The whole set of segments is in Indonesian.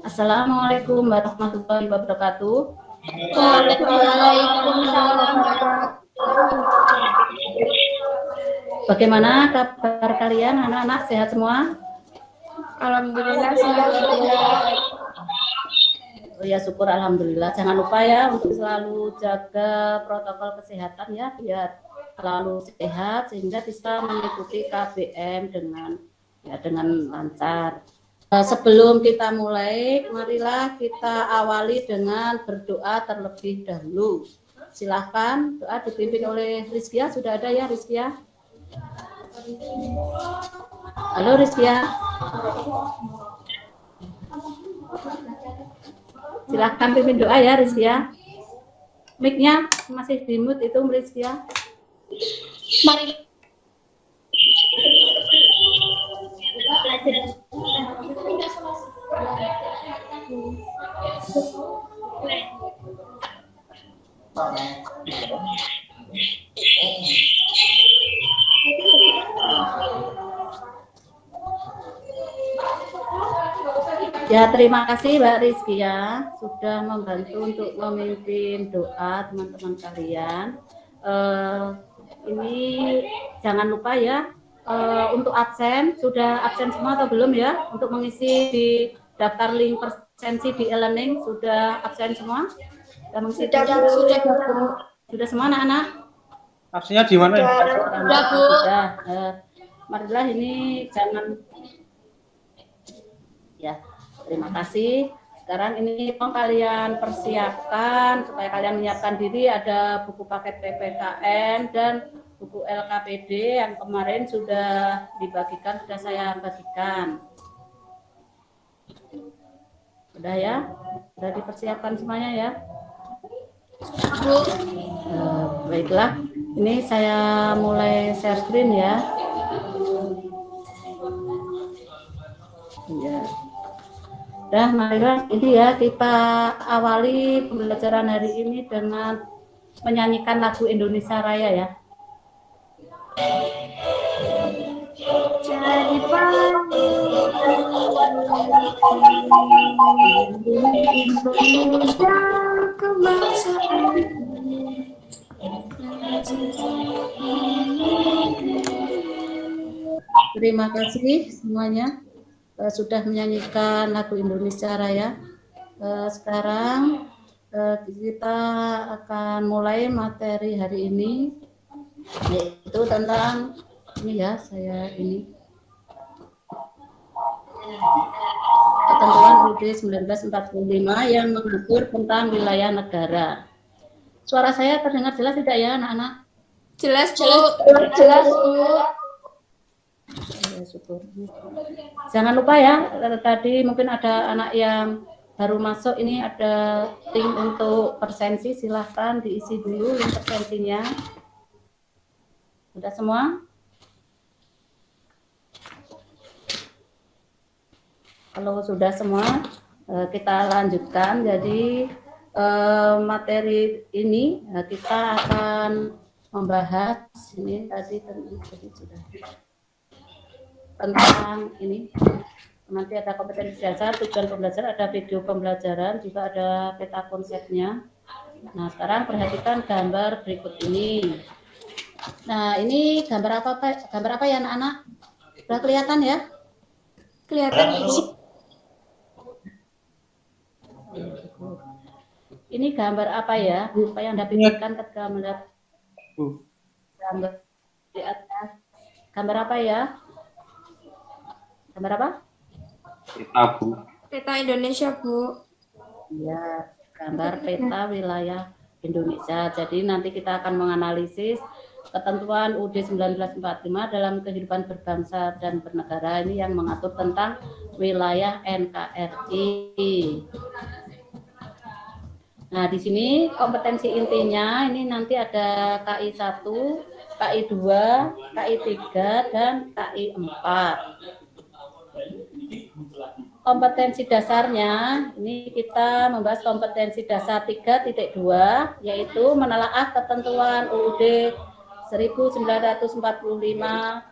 Assalamualaikum warahmatullahi wabarakatuh. Waalaikumsalam. Bagaimana kabar kalian anak-anak, sehat semua? Alhamdulillah sehat. Oh ya, syukur alhamdulillah. Jangan lupa ya untuk selalu jaga protokol kesehatan ya, biar selalu sehat sehingga bisa mengikuti KBM dengan lancar. Sebelum kita mulai, marilah kita awali dengan berdoa terlebih dahulu. Silahkan, doa dipimpin oleh Rizkia. Sudah ada ya Rizkia? Halo Rizkia. Silahkan pimpin doa ya Rizkia. Mic-nya masih di mute itu Rizkia. Mari Ya, terima kasih Mbak Rizky ya sudah membantu untuk memimpin doa teman-teman kalian. Ini jangan lupa ya untuk absen, sudah absen semua atau belum ya? Untuk mengisi di daftar link presensi di e-learning sudah absen semua? Sudah semua anak-anak? Absennya di mana ya? Sudah. Marilah ini jangan ya. Terima kasih. Sekarang ini kalian persiapkan supaya kalian menyiapkan diri, ada buku paket PPKN dan buku LKPD yang kemarin sudah dibagikan, sudah saya bagikan. Sudah ya? Sudah dipersiapkan semuanya ya? Baiklah, ini saya mulai share screen ya. Ya. Nah, marilah ini ya kita awali pembelajaran hari ini dengan menyanyikan lagu Indonesia Raya ya. jadi pagi Indonesia kebangsaan. Terima kasih semuanya sudah menyanyikan lagu Indonesia Raya. Sekarang kita akan mulai materi hari ini, yaitu tentang ini ya, saya ini ketentuan UUD 1945 yang mengatur tentang wilayah negara. Suara saya terdengar jelas tidak ya anak-anak? Jelas, Bu. Ya, syukur. Jangan lupa ya, tadi mungkin ada anak yang baru masuk, ini ada link untuk presensi, silahkan diisi dulu link presensinya. Sudah semua? Kalau sudah semua, kita lanjutkan. Jadi materi ini kita akan membahas ini tadi sudah tentang ini, nanti ada kompetensi dasar, tujuan pembelajaran, ada video pembelajaran, juga ada peta konsepnya. Nah, sekarang perhatikan gambar berikut ini. Nah, ini gambar apa ya anak-anak? Sudah kelihatan ya? Kelihatan. Ini gambar apa ya? Apa yang Anda pikirkan ketika melihat gambar di atas? Gambar apa ya? Gambar apa? Peta, Bu. Peta Indonesia, Bu. Ya, gambar peta wilayah Indonesia. Jadi nanti kita akan menganalisis ketentuan UUD 1945 dalam kehidupan berbangsa dan bernegara ini yang mengatur tentang wilayah NKRI. Nah, di sini kompetensi intinya ini nanti ada KI 1, KI 2, KI 3, dan KI 4. Kompetensi dasarnya, ini kita membahas kompetensi dasar 3.2, yaitu menelaah ketentuan UUD 1945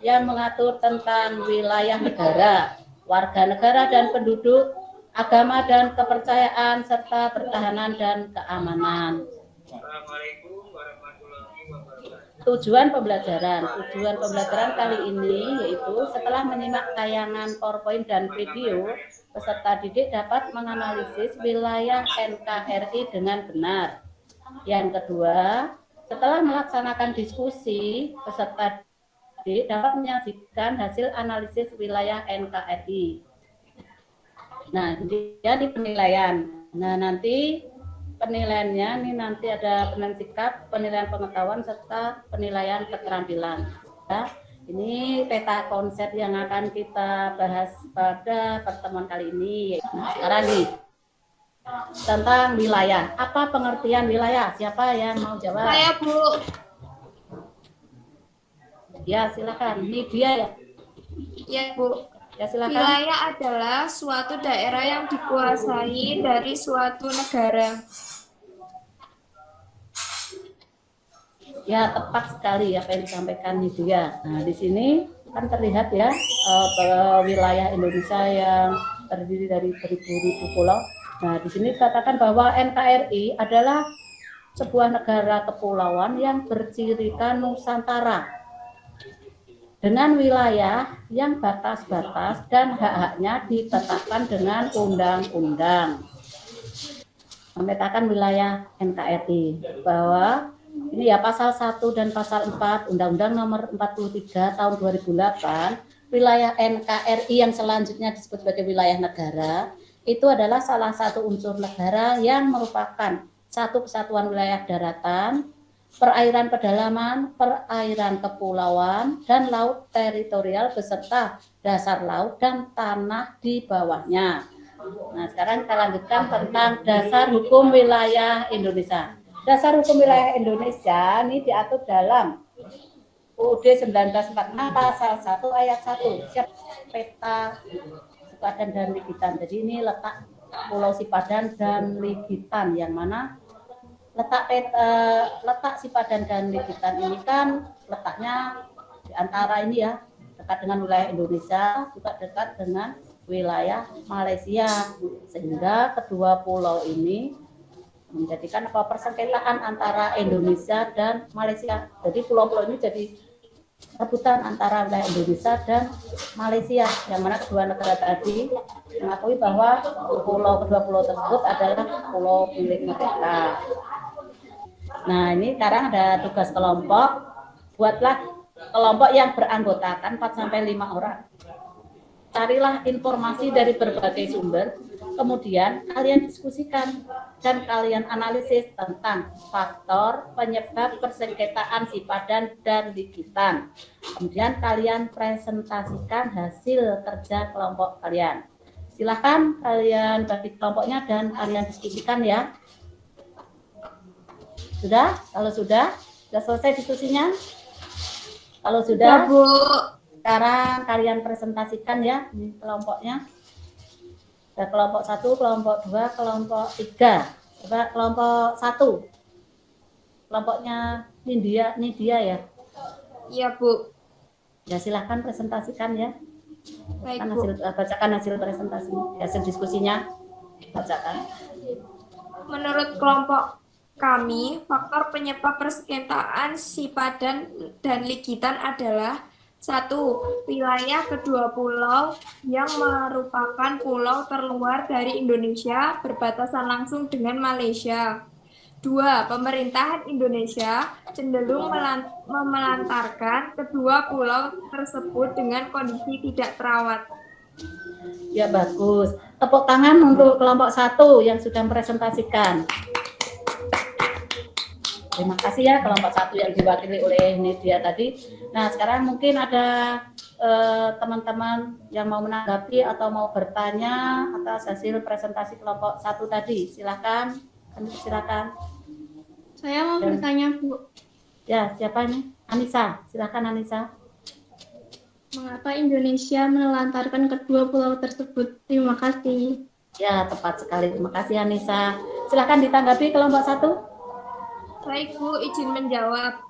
yang mengatur tentang wilayah negara, warga negara dan penduduk agama dan kepercayaan, serta pertahanan dan keamanan. Tujuan pembelajaran kali ini yaitu setelah menyimak tayangan PowerPoint dan video, peserta didik dapat menganalisis wilayah NKRI dengan benar. Yang kedua, setelah melaksanakan diskusi, peserta didik dapat menyajikan hasil analisis wilayah NKRI. Nah, jadi penilaian. Nah, nanti penilaiannya ini nanti ada penilaian sikap, penilaian pengetahuan, serta penilaian keterampilan. Ya, ini peta konsep yang akan kita bahas pada pertemuan kali ini. Nah, sekarang nih tentang wilayah. Apa pengertian wilayah? Siapa yang mau jawab? Saya, Bu. Ya, silakan. Ini dia ya. Ya, Bu. Ya, silakan. Wilayah adalah suatu daerah yang dikuasai dari suatu negara. Ya, tepat sekali apa yang disampaikan Nidia. Nah, di sini kan terlihat ya wilayah Indonesia yang terdiri dari beribu-ribu pulau. Nah, di sini dikatakan bahwa NKRI adalah sebuah negara kepulauan yang bercirikan Nusantara dengan wilayah yang batas-batas dan hak-haknya ditetapkan dengan undang-undang. Memetakan wilayah NKRI bahwa ini ya pasal 1 dan pasal 4 Undang-Undang Nomor 43 Tahun 2008, wilayah NKRI yang selanjutnya disebut sebagai wilayah negara itu adalah salah satu unsur negara yang merupakan satu kesatuan wilayah daratan, perairan pedalaman, perairan kepulauan, dan laut teritorial beserta dasar laut dan tanah di bawahnya. Nah, sekarang kita lanjutkan tentang dasar hukum wilayah Indonesia. Dasar hukum wilayah Indonesia ini diatur dalam UUD 1946 pasal 1 ayat 1. Siap peta Sipadan dan Ligitan. Jadi ini letak Pulau Sipadan dan Ligitan, yang mana letak Sipadan dan Ligitan ini kan letaknya di antara ini ya, dekat dengan wilayah Indonesia, juga dekat dengan wilayah Malaysia, sehingga kedua pulau ini menjadikan persengketaan antara Indonesia dan Malaysia. Jadi pulau-pulau ini jadi rebutan antara wilayah Indonesia dan Malaysia, yang mana kedua negara tadi mengakui bahwa kedua pulau tersebut adalah pulau milik mereka. Nah, ini sekarang ada tugas kelompok. Buatlah kelompok yang beranggotakan 4-5 orang. Carilah informasi dari berbagai sumber, kemudian kalian diskusikan dan kalian analisis tentang faktor penyebab persengketaan Sipadan dan Ligitan. Kemudian kalian presentasikan hasil kerja kelompok kalian. Silakan kalian bagi kelompoknya dan kalian diskusikan ya. Sudah? Kalau sudah selesai diskusinya? Kalau sudah, Bu. Sekarang kalian presentasikan ya ini kelompoknya. Ada kelompok 1, kelompok 2, kelompok 3. Coba kelompok 1. Kelompoknya Nidia ya. Iya, Bu. Ya, silahkan presentasikan ya. Baik, Bacakan hasil presentasi, hasil diskusinya. Bacakan. Menurut kelompok kami, faktor penyebab persengketaan Sipadan dan Ligitan adalah 1. Wilayah kedua pulau yang merupakan pulau terluar dari Indonesia berbatasan langsung dengan Malaysia. 2. Pemerintahan Indonesia cenderung memelantarkan kedua pulau tersebut dengan kondisi tidak terawat. Ya, bagus. Tepuk tangan untuk kelompok 1 yang sudah mempresentasikan. Terima kasih ya kelompok 1 yang diwakili oleh Nidia tadi. Nah, sekarang mungkin ada teman-teman yang mau menanggapi atau mau bertanya atas hasil presentasi kelompok 1 tadi. Silakan. Silakan. Saya mau bertanya, Bu. Ya, siapa nih? Anissa. Silakan Anissa. Mengapa Indonesia menelantarkan kedua pulau tersebut? Terima kasih. Ya, tepat sekali. Terima kasih Anissa. Silakan ditanggapi kelompok 1. Baik, Bu, izin menjawab.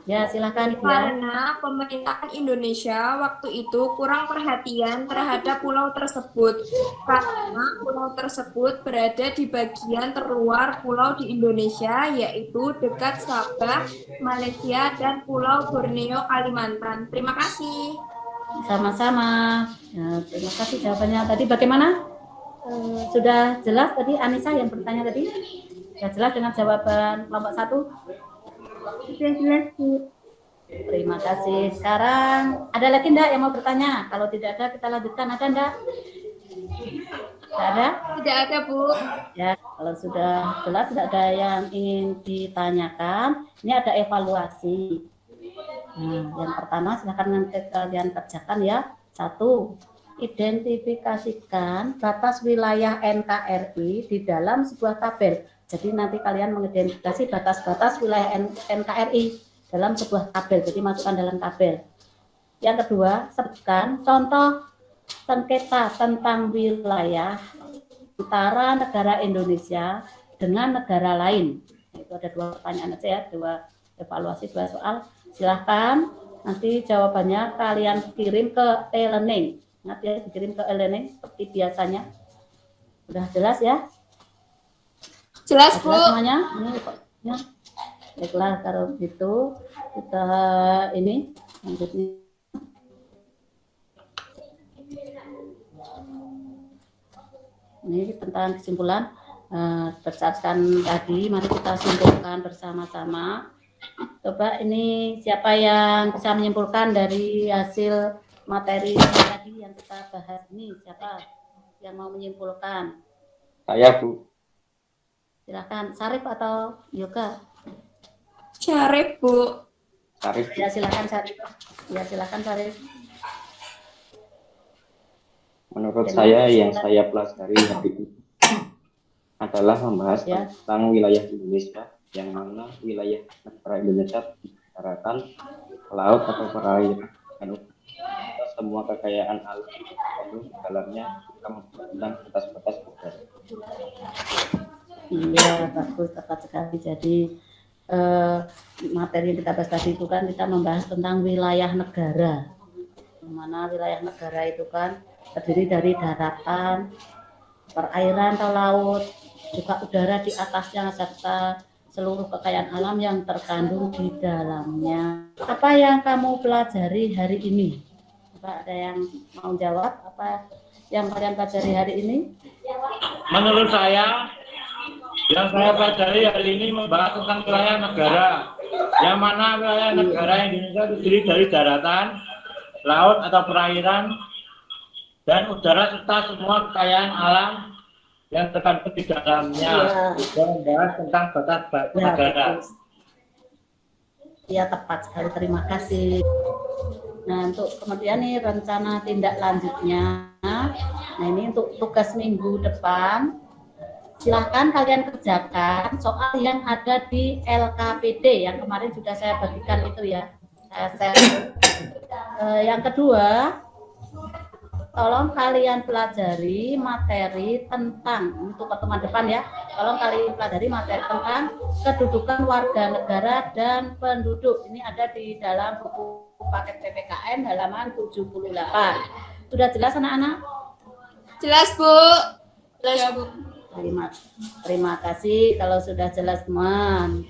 Ya, silakan Ibu ya. Karena pemerintahan Indonesia waktu itu kurang perhatian terhadap pulau tersebut. Karena pulau tersebut berada di bagian terluar pulau di Indonesia, yaitu dekat Sabah, Malaysia, dan Pulau Borneo, Kalimantan. Terima kasih. Sama-sama. Ya, terima kasih jawabannya. Tadi bagaimana? Sudah jelas tadi Anissa yang bertanya tadi? Sudah jelas dengan jawaban kelompok 1? Sudah jelas, Bu. Terima kasih. Sekarang ada lagi enggak yang mau bertanya? Kalau tidak ada kita lanjutkan. Ada enggak? Tidak ada? Tidak ada, Bu. Ya, kalau sudah jelas tidak ada yang ingin ditanyakan, ini ada evaluasi. Nah, yang pertama silakan nanti kalian kerjakan ya. 1. Identifikasikan batas wilayah NKRI di dalam sebuah tabel. Jadi nanti kalian mengidentifikasi batas-batas wilayah NKRI dalam sebuah tabel. Jadi masukkan dalam tabel. Yang kedua, sebutkan contoh sengketa tentang wilayah antara negara Indonesia dengan negara lain. Itu ada 2 pertanyaan aja ya, 2 evaluasi, 2 soal. Silahkan nanti jawabannya kalian kirim ke e-learning. Nanti ya, dikirim ke e-learning seperti biasanya. Sudah jelas ya? Jelas, Bu. Jelas semuanya? Ini ya. Baiklah, kalau gitu kita ini lanjutnya. Ini tentang kesimpulan berdasarkan tadi, mari kita simpulkan bersama-sama. Coba ini siapa yang bisa menyimpulkan dari hasil materi tadi yang kita bahas ini? Siapa yang mau menyimpulkan? Saya, Bu. Silakan, Sarif atau Yoga? Syarif, Bu. Sarif. Ya, silakan Sarif. Ya, silakan Sarif. Menurut saya yang saya pelajari hari ini adalah membahas Ya. tentang wilayah Indonesia, yang mana wilayah negara Indonesia berdasarkan laut atau perairan dan semua kekayaan alam, lalu di dalamnya kita tentang batas-batas negara. Iya, bagus, tepat sekali. Jadi materi yang kita bahas tadi itu kan kita membahas tentang wilayah negara. Di mana wilayah negara itu kan terdiri dari daratan, perairan atau laut, juga udara di atasnya, serta seluruh kekayaan alam yang terkandung di dalamnya. Apa yang kamu pelajari hari ini? Apa ada yang mau jawab? Apa yang kalian pelajari hari ini? Menurut saya, yang saya pelajari hari ini membahas tentang wilayah negara, yang mana wilayah negara Indonesia terdiri dari daratan, laut atau perairan, dan udara serta semua kekayaan alam yang terkandung di dalamnya. Dan membahas tentang batas-batas negara. Ya, tepat sekali. Terima kasih. Nah, untuk kemudian nih rencana tindak lanjutnya. Nah, ini untuk tugas minggu depan. Silahkan kalian kerjakan soal yang ada di LKPD yang kemarin sudah saya bagikan itu ya. Yang kedua, tolong kalian pelajari materi tentang, untuk pertemuan depan ya, tolong kalian pelajari materi tentang kedudukan warga negara dan penduduk. Ini ada di dalam buku paket PPKN halaman 78. Sudah jelas anak-anak? Jelas, Bu. Jelas, Bu. Terima kasih kalau sudah jelas, teman.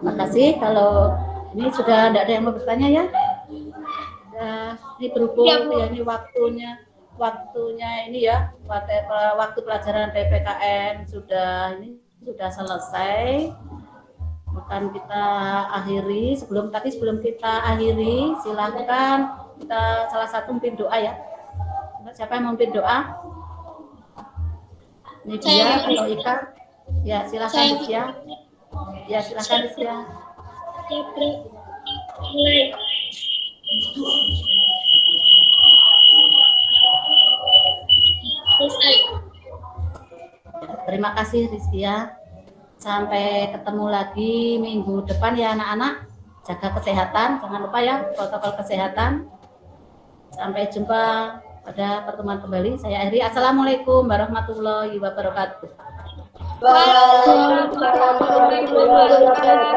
Terima kasih. Kalau ini sudah tidak ada yang mau bertanya ya? Ini berhubung ya, ini waktunya ini ya, waktu pelajaran PPKN sudah selesai. Akan kita akhiri. Sebelum kita akhiri, silakan kita salah satu memimpin doa ya. Siapa yang memimpin doa? Ini dia atau Ika? Ya, silakan Ika. Ya, silakan Ika. Terima kasih Rizkia. Sampai ketemu lagi minggu depan ya anak-anak. Jaga kesehatan, jangan lupa ya protokol kesehatan. Sampai jumpa pada pertemuan kembali saya akhiri. Assalamualaikum warahmatullahi wabarakatuh. Waalaikumsalam warahmatullahi wabarakatuh.